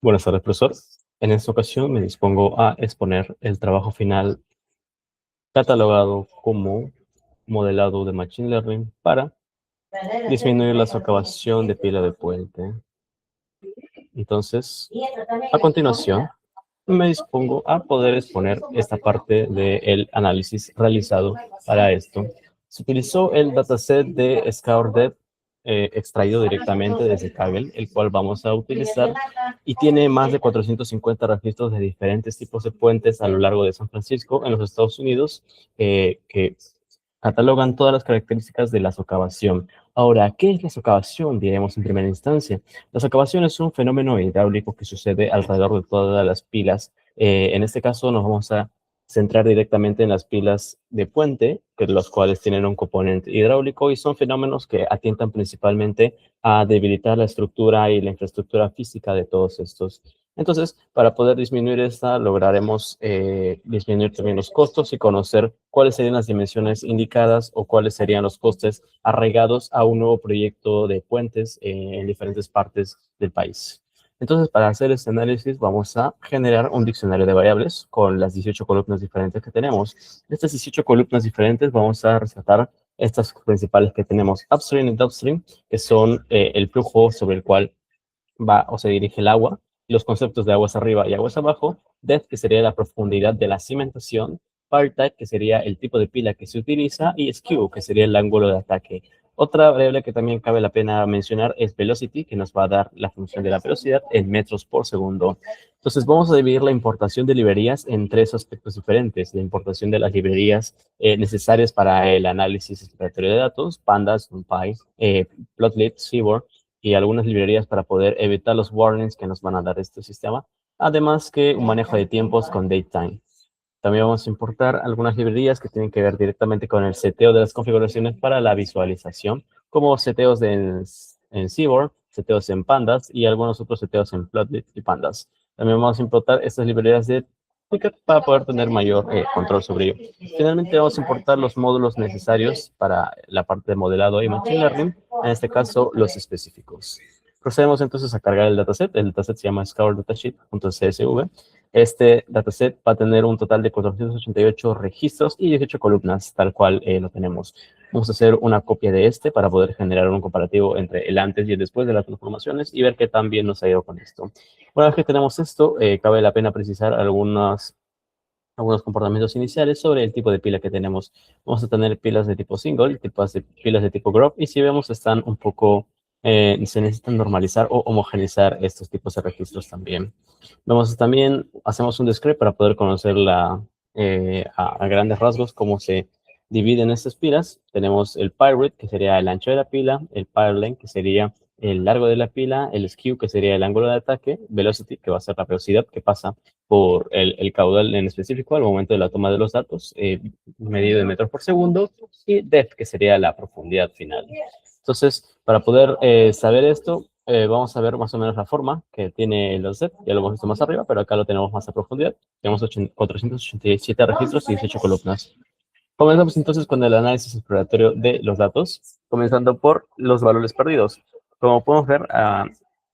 Buenas tardes, profesor. En esta ocasión me dispongo a exponer el trabajo final catalogado como modelado de Machine Learning para disminuir la socavación de pila de puente. Entonces, a continuación, me dispongo a poder exponer esta parte del análisis realizado para esto. Se utilizó el dataset de ScourDev extraído directamente desde Kaggle, el cual vamos a utilizar, y tiene más de 450 registros de diferentes tipos de puentes a lo largo de San Francisco, en los Estados Unidos, que catalogan todas las características de la socavación. Ahora, ¿qué es la socavación? Diremos en primera instancia. La socavación es un fenómeno hidráulico que sucede alrededor de todas las pilas. En este caso nos vamos a centrar directamente en las pilas de puente, que los cuales tienen un componente hidráulico y son fenómenos que atientan principalmente a debilitar la estructura y la infraestructura física de todos estos. Entonces, para poder disminuir esta, lograremos disminuir también los costos y conocer cuáles serían las dimensiones indicadas o cuáles serían los costes arraigados a un nuevo proyecto de puentes en diferentes partes del país. Entonces, para hacer este análisis, vamos a generar un diccionario de variables con las 18 columnas diferentes que tenemos. De estas 18 columnas diferentes, vamos a resaltar estas principales que tenemos, upstream y downstream, que son el flujo sobre el cual va o se dirige el agua, los conceptos de aguas arriba y aguas abajo, depth, que sería la profundidad de la cimentación, fire type, que sería el tipo de pila que se utiliza, y skew, que sería el ángulo de ataque. Otra variable que también cabe la pena mencionar es velocity, que nos va a dar la función de la velocidad en metros por segundo. Entonces, vamos a dividir la importación de librerías en tres aspectos diferentes. La importación de las librerías necesarias para el análisis exploratorio de datos, Pandas, NumPy, Plotly, Seaborn, y algunas librerías para poder evitar los warnings que nos van a dar este sistema, además que un manejo de tiempos con datetime. También vamos a importar algunas librerías que tienen que ver directamente con el seteo de las configuraciones para la visualización, como seteos en Seaborn, seteos en Pandas y algunos otros seteos en Plotly y Pandas. También vamos a importar estas librerías de Picket para poder tener mayor control sobre ello. Finalmente vamos a importar los módulos necesarios para la parte de modelado y Machine Learning, en este caso los específicos. Procedemos entonces a cargar el dataset. El dataset se llama scour.datasheet.csv. Este dataset va a tener un total de 488 registros y 18 columnas, tal cual lo tenemos. Vamos a hacer una copia de este para poder generar un comparativo entre el antes y el después de las transformaciones y ver qué tan bien nos ha ido con esto. Una vez que tenemos esto, cabe la pena precisar algunos comportamientos iniciales sobre el tipo de pila que tenemos. Vamos a tener pilas de tipo single, pilas de tipo group, y si vemos están un poco, se necesitan normalizar o homogeneizar estos tipos de registros también. También hacemos un descript para poder conocer a grandes rasgos cómo se dividen estas pilas. Tenemos el pile width, que sería el ancho de la pila, el pile length, que sería el largo de la pila, el skew, que sería el ángulo de ataque, velocity, que va a ser la velocidad que pasa por el caudal en específico al momento de la toma de los datos, medido en metros por segundo, y depth, que sería la profundidad final. Entonces, para poder saber esto, vamos a ver más o menos la forma que tiene los depth. Ya lo hemos visto más arriba, pero acá lo tenemos más a profundidad. Tenemos 487 registros y 18 columnas. Comenzamos entonces con el análisis exploratorio de los datos, comenzando por los valores perdidos. Como podemos ver,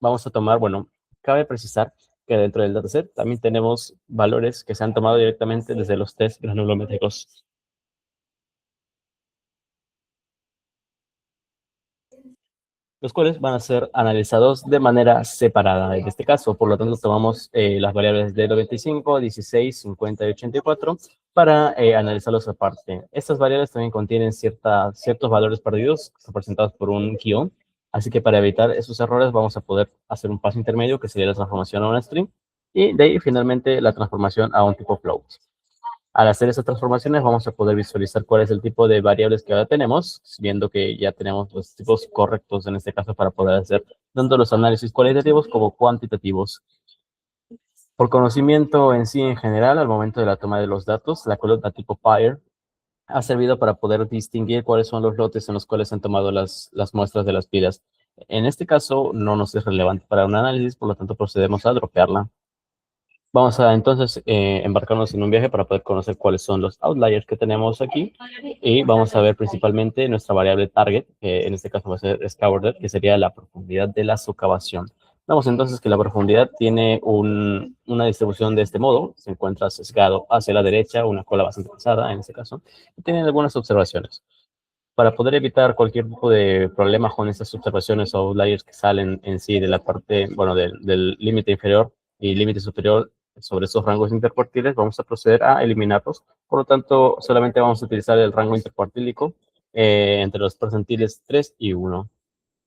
vamos a tomar, bueno, cabe precisar que dentro del dataset también tenemos valores que se han tomado directamente desde los test granulométricos, los cuales van a ser analizados de manera separada en este caso. Por lo tanto, tomamos las variables de 95, 16, 50 y 84 para analizarlos aparte. Estas variables también contienen ciertos valores perdidos representados por un guión. Así que para evitar esos errores vamos a poder hacer un paso intermedio que sería la transformación a una string y de ahí finalmente la transformación a un tipo float. Al hacer esas transformaciones vamos a poder visualizar cuál es el tipo de variables que ahora tenemos, viendo que ya tenemos los tipos correctos en este caso para poder hacer tanto los análisis cualitativos como cuantitativos. Por conocimiento en sí en general, al momento de la toma de los datos, la columna tipo PIRE ha servido para poder distinguir cuáles son los lotes en los cuales se han tomado las muestras de las pilas. En este caso no nos es relevante para un análisis, por lo tanto procedemos a dropearla. Vamos a entonces embarcarnos en un viaje para poder conocer cuáles son los outliers que tenemos aquí y vamos a ver principalmente nuestra variable target, que en este caso va a ser Scour, que sería la profundidad de la socavación. Vemos entonces que la profundidad tiene una distribución de este modo, se encuentra sesgado hacia la derecha, una cola bastante pesada en este caso, y tiene algunas observaciones. Para poder evitar cualquier tipo de problema con estas observaciones o outliers que salen en sí de la parte, bueno, del límite inferior y límite superior sobre esos rangos intercuartiles, vamos a proceder a eliminarlos. Por lo tanto, solamente vamos a utilizar el rango intercuartílico entre los percentiles 3 y 1.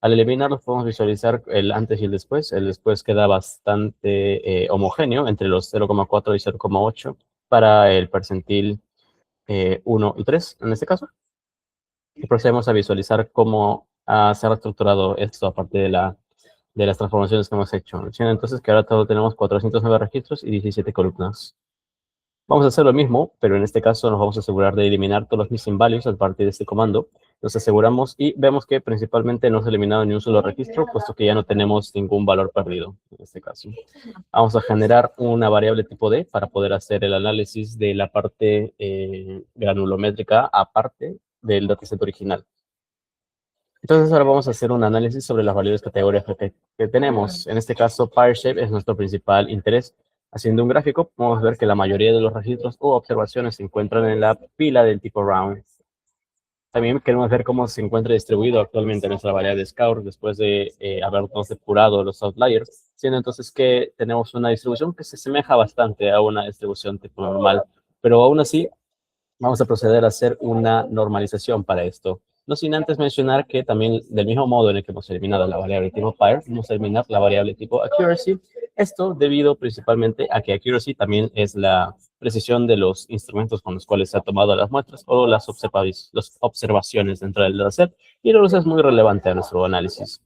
Al eliminarlos podemos visualizar el antes y el después. El después queda bastante homogéneo entre los 0,4 y 0,8 para el percentil 1 y 3 en este caso. Y procedemos a visualizar cómo se ha reestructurado esto a partir de las transformaciones que hemos hecho. Entonces que ahora todo tenemos 409 registros y 17 columnas. Vamos a hacer lo mismo, pero en este caso nos vamos a asegurar de eliminar todos los missing values a partir de este comando. Nos aseguramos y vemos que principalmente no se ha eliminado ni un solo registro, puesto que ya no tenemos ningún valor perdido en este caso. Vamos a generar una variable tipo D para poder hacer el análisis de la parte granulométrica aparte del dataset original. Entonces ahora vamos a hacer un análisis sobre las variables categorías que tenemos. En este caso, PyShape es nuestro principal interés. Haciendo un gráfico, podemos ver que la mayoría de los registros o observaciones se encuentran en la pila del tipo round. También queremos ver cómo se encuentra distribuido actualmente nuestra variable scour después de habernos depurado los outliers, siendo entonces que tenemos una distribución que se asemeja bastante a una distribución tipo normal, pero aún así vamos a proceder a hacer una normalización para esto. No sin antes mencionar que también del mismo modo en el que hemos eliminado la variable tipo pyr, vamos a eliminar la variable tipo accuracy. Esto debido principalmente a que accuracy también es la precisión de los instrumentos con los cuales se han tomado las muestras o las observaciones dentro del dataset, y eso es muy relevante a nuestro análisis.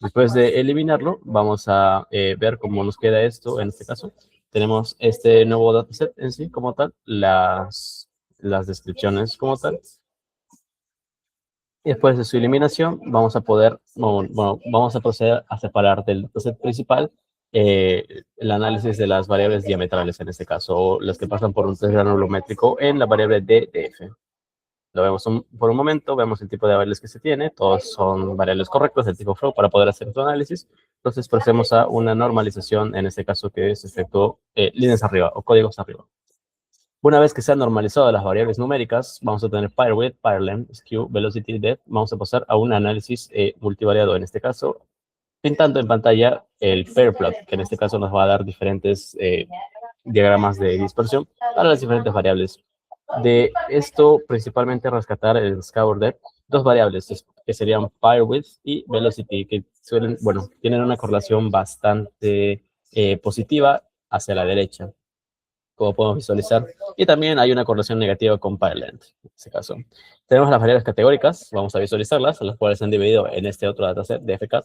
Después de eliminarlo, vamos a ver cómo nos queda esto en este caso. Tenemos este nuevo dataset en sí como tal, las descripciones como tal. Y después de su eliminación, vamos a poder, bueno, vamos a proceder a separar del dataset principal el análisis de las variables diametrales en este caso, o las que pasan por un test granulométrico en la variable DDF. Lo vemos por un momento, vemos el tipo de variables que se tiene, todos son variables correctas del tipo flow para poder hacer su análisis. Entonces procedemos a una normalización, en este caso que es efecto líneas arriba o códigos arriba. Una vez que se han normalizado las variables numéricas, vamos a tener pyr width, pyr length, skew, velocity, depth. Vamos a pasar a un análisis multivariado, en este caso, pintando en pantalla el pair plot, que en este caso nos va a dar diferentes diagramas de dispersión para las diferentes variables. De esto, principalmente rescatar el scour depth, dos variables que serían pyr width y velocity, que suelen, bueno, tienen una correlación bastante positiva hacia la derecha, como podemos visualizar. Y también hay una correlación negativa con pyr length, en este caso. Tenemos las variables categóricas, vamos a visualizarlas, las cuales se han dividido en este otro dataset de FK.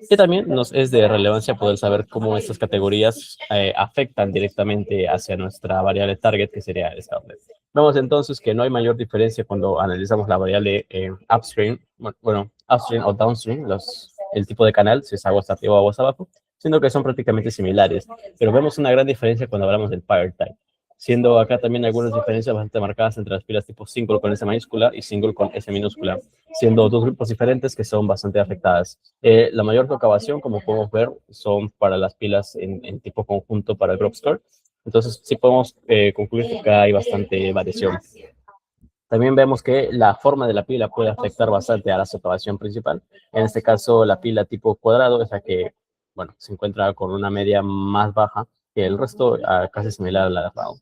Y también nos es de relevancia poder saber cómo estas categorías afectan directamente hacia nuestra variable target, que sería el scour depth. Vemos entonces que no hay mayor diferencia cuando analizamos la variable upstream, bueno, upstream o downstream, el tipo de canal, si es aguas arriba o aguas abajo, siendo que son prácticamente similares. Pero vemos una gran diferencia cuando hablamos del pyr type, siendo acá también algunas diferencias bastante marcadas entre las pilas tipo single con S mayúscula y single con S minúscula, siendo dos grupos diferentes que son bastante afectadas. La mayor concavación, como podemos ver, son para las pilas en tipo conjunto para el group score. Entonces, sí podemos concluir que acá hay bastante variación. También vemos que la forma de la pila puede afectar bastante a la separación principal. En este caso, la pila tipo cuadrado es la que, bueno, se encuentra con una media más baja que el resto, casi similar a la de round.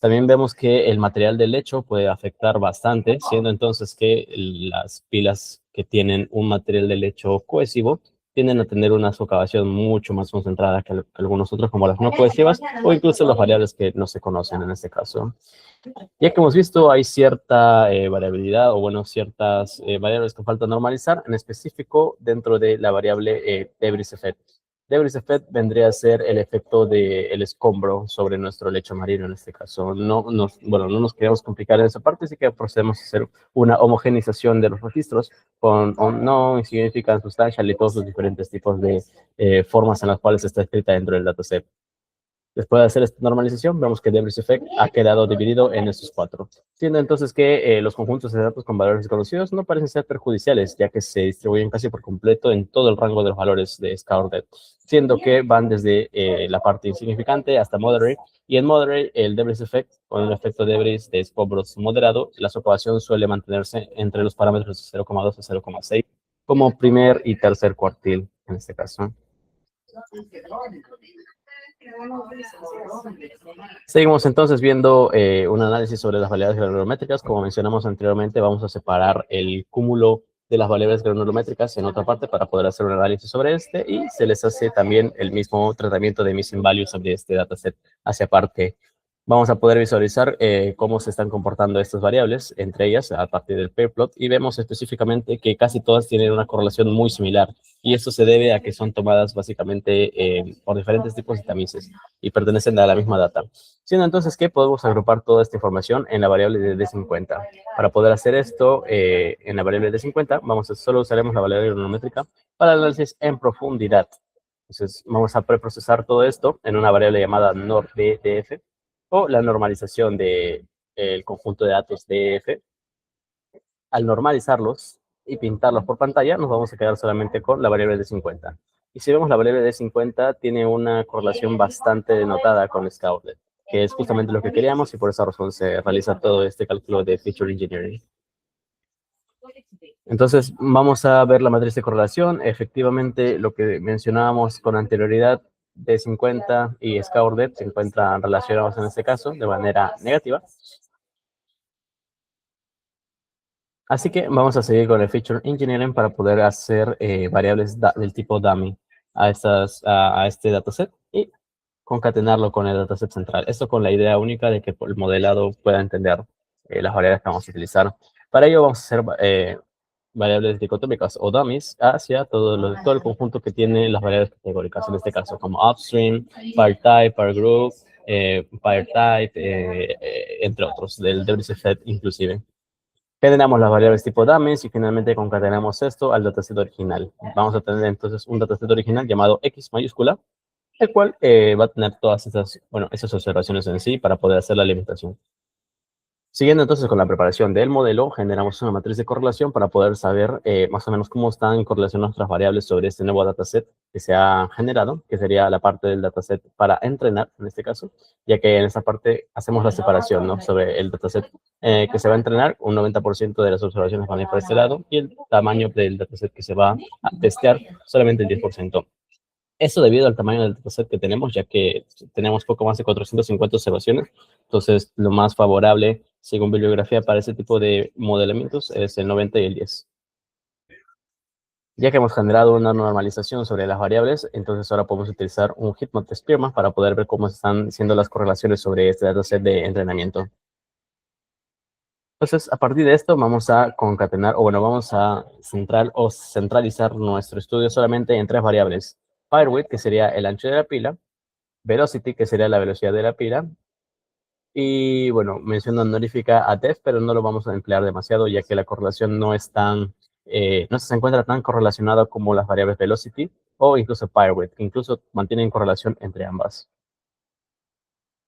También vemos que el material del lecho puede afectar bastante, siendo entonces que las pilas que tienen un material de lecho cohesivo tienden a tener una socavación mucho más concentrada que algunos otros, como las no cohesivas, o incluso las variables que no se conocen en este caso. Ya que hemos visto, hay cierta variabilidad, o bueno, ciertas variables que falta normalizar, en específico dentro de la variable debris effect. Debris effect vendría a ser el efecto del escombro sobre nuestro lecho marino en este caso. Bueno, no nos queremos complicar en esa parte, así que procedemos a hacer una homogenización de los registros con un no insignificant substantial y todos los diferentes tipos de formas en las cuales está escrita dentro del dataset. Después de hacer esta normalización, vemos que Debris Effect ha quedado dividido en estos 4, siendo entonces que los conjuntos de datos con valores desconocidos no parecen ser perjudiciales, ya que se distribuyen casi por completo en todo el rango de los valores de Scoured, siendo que van desde la parte insignificante hasta moderate, y en moderate, el Debris Effect, con el efecto Debris de escombros moderado, la subpoblación suele mantenerse entre los parámetros de 0,2 a 0,6, como primer y tercer cuartil, en este caso. Seguimos entonces viendo un análisis sobre las variables granulométricas. Como mencionamos anteriormente, vamos a separar el cúmulo de las variables granulométricas en otra parte para poder hacer un análisis sobre este, y se les hace también el mismo tratamiento de missing value sobre este dataset hacia parte. Vamos a poder visualizar cómo se están comportando estas variables, entre ellas a partir del pair plot, y vemos específicamente que casi todas tienen una correlación muy similar, y esto se debe a que son tomadas básicamente por diferentes tipos de tamices y pertenecen a la misma data. Siendo entonces que podemos agrupar toda esta información en la variable de D50. Para poder hacer esto en la variable de D50, solo usaremos la variable granulométrica para el análisis en profundidad. Entonces vamos a preprocesar todo esto en una variable llamada NORDDF, o la normalización del conjunto de datos DF. Al normalizarlos y pintarlos por pantalla, nos vamos a quedar solamente con la variable de 50. Y si vemos, la variable de 50 tiene una correlación bastante denotada con Scouted, que es justamente lo que queríamos, y por esa razón se realiza todo este cálculo de Feature Engineering. Entonces, vamos a ver la matriz de correlación. Efectivamente, lo que mencionábamos con anterioridad, D50 y Scoured se encuentran relacionados en este caso de manera negativa. Así que vamos a seguir con el Feature Engineering para poder hacer variables del tipo dummy a este dataset y concatenarlo con el dataset central. Esto con la idea única de que el modelado pueda entender las variables que vamos a utilizar. Para ello vamos a hacer variables dicotómicas o dummies hacia todo el conjunto que tiene las variables categóricas, en este caso como upstream, pair type, pair group, pair type, entre otros, del Debris Effect inclusive. Generamos las variables tipo dummies y finalmente concatenamos esto al dataset original. Vamos a tener entonces un dataset original llamado X mayúscula, el cual va a tener todas esas observaciones en sí para poder hacer la alimentación. Siguiendo entonces con la preparación del modelo, generamos una matriz de correlación para poder saber más o menos cómo están correlacionadas nuestras variables sobre este nuevo dataset que se ha generado, que sería la parte del dataset para entrenar, en este caso, ya que en esta parte hacemos la separación, ¿no?, sobre el dataset que se va a entrenar. Un 90% de las observaciones van a ir por este lado, y el tamaño del dataset que se va a testear, solamente el 10%. Eso debido al tamaño del dataset que tenemos, ya que tenemos poco más de 450 observaciones. Entonces, lo más favorable, según bibliografía, para ese tipo de modelamientos es el 90 y el 10. Ya que hemos generado una normalización sobre las variables, entonces ahora podemos utilizar un heatmap Spearman para poder ver cómo están siendo las correlaciones sobre este dataset de entrenamiento. Entonces, a partir de esto, vamos a concatenar, vamos a centralizar nuestro estudio solamente en 3 variables. Pile width, que sería el ancho de la pila; velocity, que sería la velocidad de la pila; y bueno, mención honorífica a depth, pero no lo vamos a emplear demasiado, ya que la correlación no se encuentra tan correlacionada como las variables velocity o incluso pile width, que incluso mantienen correlación entre ambas.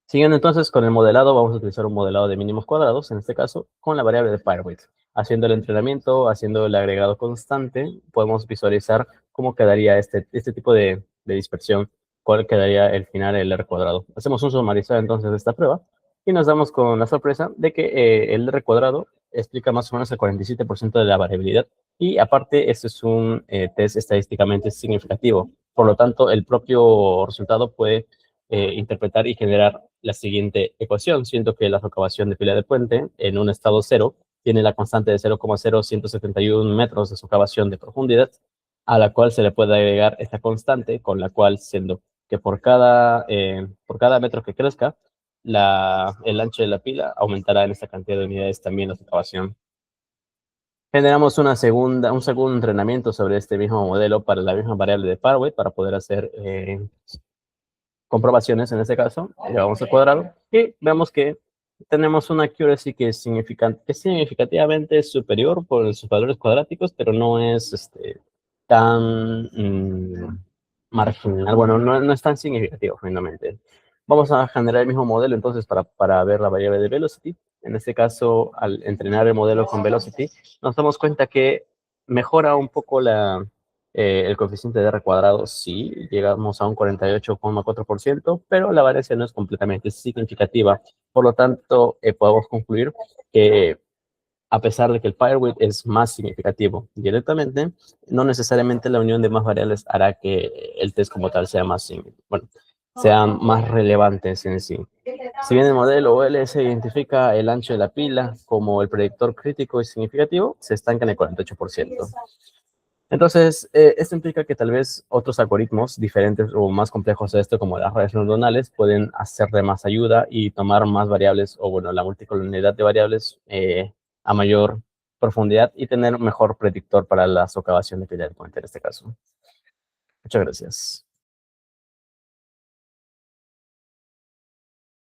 Siguiendo entonces con el modelado, vamos a utilizar un modelado de mínimos cuadrados, en este caso, con la variable de pair width. Haciendo el entrenamiento, haciendo el agregado constante, podemos visualizar cómo quedaría este tipo de dispersión, cuál quedaría el final del R cuadrado. Hacemos un sumarizado entonces de esta prueba y nos damos con la sorpresa de que el R cuadrado explica más o menos el 47% de la variabilidad, y aparte este es un test estadísticamente significativo. Por lo tanto, el propio resultado puede interpretar y generar la siguiente ecuación, siendo que la socavación de pila de puente en un estado cero tiene la constante de 0,0171 metros de socavación de profundidad, a la cual se le puede agregar esta constante, con la cual, siendo que por cada metro que crezca, el ancho de la pila aumentará en esta cantidad de unidades también la socavación. Generamos un segundo entrenamiento sobre este mismo modelo para la misma variable de Parway para poder hacer comprobaciones en este caso. Llevamos al cuadrado y vemos que tenemos una accuracy que es significativamente superior por sus valores cuadráticos, pero no es tan marginal. Bueno, no es tan significativo, finalmente. Vamos a generar el mismo modelo entonces para ver la variable de velocity. En este caso, al entrenar el modelo con velocity, nos damos cuenta que mejora un poco el coeficiente de R cuadrado, sí, llegamos a un 48,4%, pero la variación no es completamente significativa. Por lo tanto, podemos concluir que a pesar de que el firewidth es más significativo directamente, no necesariamente la unión de más variables hará que el test como tal sea bueno, sean más relevantes en sí. Si bien el modelo OLS identifica el ancho de la pila como el predictor crítico y significativo, se estanca en el 48%. Entonces, esto implica que tal vez otros algoritmos diferentes o más complejos de esto, como las redes neuronales, pueden hacer de más ayuda y tomar más variables, o bueno, la multicolumnidad de variables a mayor profundidad y tener un mejor predictor para la socavación de pila de puente en este caso. Muchas gracias.